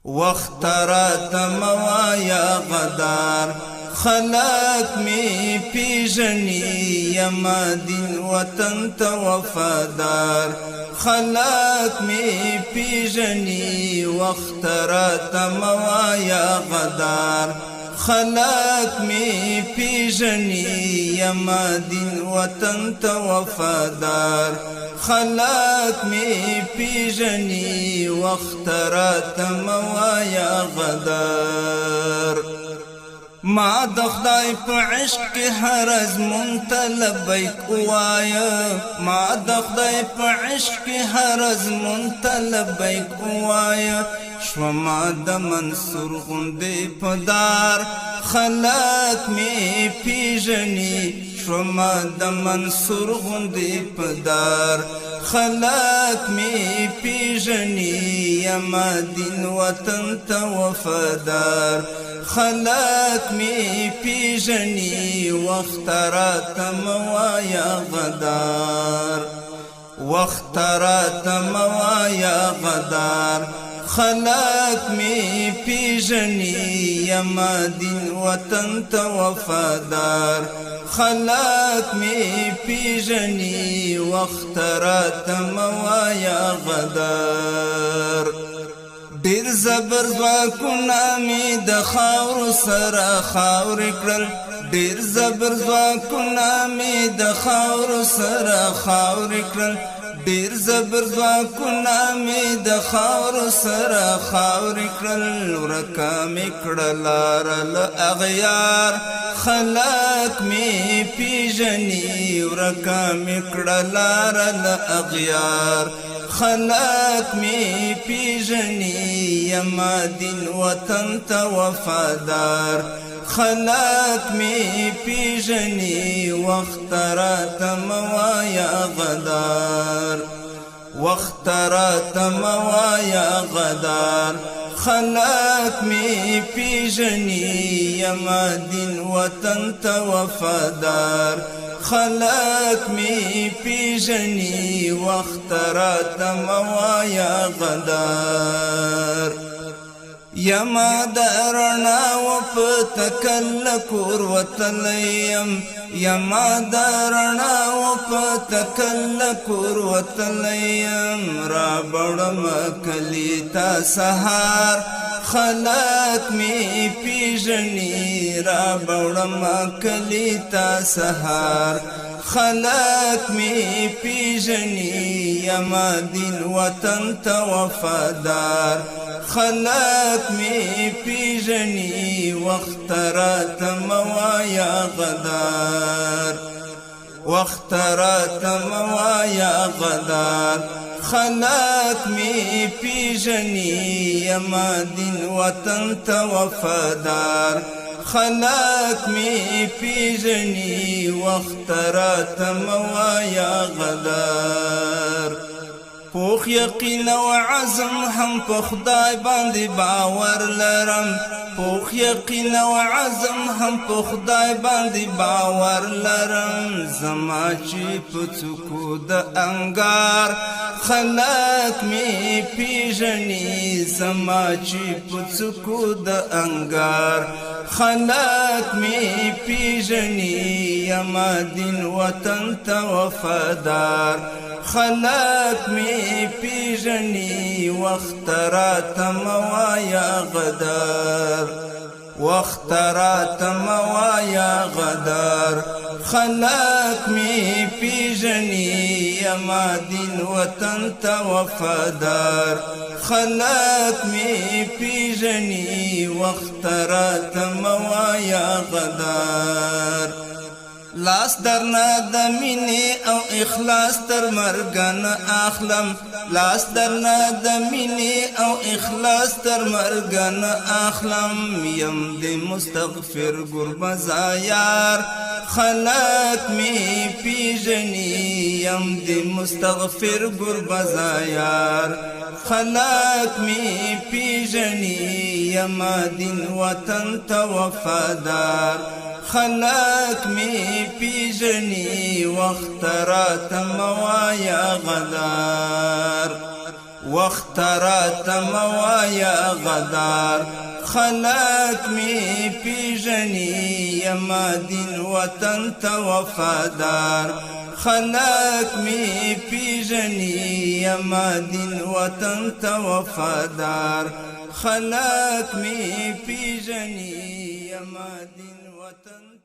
وقت راتم وایا غدار خلق می پیژنی یما دین وطن تا وفادار خلق می پیژنی وقت راتم وایا غدار خلق می پیژنی یما دین وطن تا وفادار خلق می پیژنی وقت راتم وایا غدار ما د خدای په عشق هر ازمون ته لبیک وایا ما د خدای په عشق هر ازمون ته لبیک وایا شوما د منصور غوندې پدار خلق می پیژنی شوما د منصور غوندې پدار خلق می پیژنی یما دین وطن ته وفادار خلق می پیژنی وقت راتم وایا غدار وقت راتم وایا غدار خلق می پیژنی یما دین وطن ته وفادار خلق می پیژنی وقت راتم وایا غدار ډیر زبر ځواکونه می د خاور سره خاور کړل ډیر زبر ځواکونه می د خاور سره خاور کړل ډیر زبر ځواکونه می د خاور سره خاور کړل ورکه می کړل لارل اغیار خلق می پیژنی ورکه می کړل لارل اغیار خلق می پیژنی یما دین وطن ته وفادار خلق می پیژنی وقت راتم وایا غدار وقت راتم وایا غدار خلق می پیژنی یما دین وطن ته وفادار خلق می پیژنی وقت راتم وایا غدار یما درنا و پتکل کور وتلیم یما درنا و پتکل کور وتلیم را بڑم کلی تا سهار خلق می پیژنی را بڑم کلی تا سهار خلق می پیژنی یما دین وطن ته وفادار خلق می پیژنی وقت راتم وایا غدار وقت راتم وایا غدار خلق می پیژنی یما دین وطن ته وفادار خلق می پیژنی وقت راتم وایا غدار پوخ یقین و عزم هم په خدای باندې باور لرم پوخ یقین و عزم هم په خدای باندې باور لرم زما چې په څوکو د انګار خلق می پیژنی زما چې په څوکو د انګار خلق می پیژنی یما دین وطن ته وفادار خلق می پیژنی وقت راتم وایا غدار وقت راتم وایا غدار خلق می پیژنی یما دین وطن ته وفادار خلق می پیژنی وقت راتم وایا غدار لاس درنا د مینې او اخلاص تر مرګ نه اخلم لاس درنا د مینې او اخلاص تر مرګ نه اخلم یم د مستغفر ګربزا یار خلق می پیژنی یم د مستغفر ګربزا یار خلق می پیژنی یما دین وطن ته وفادار خلق می پیژنی وقت راتم وایا غدار وخت راته موایا غدار خلق می پیژنی یما دین وطن ته وفادار خلق می پیژنی یما دین وطن ته وفادار خلق می پیژنی یما دین وطن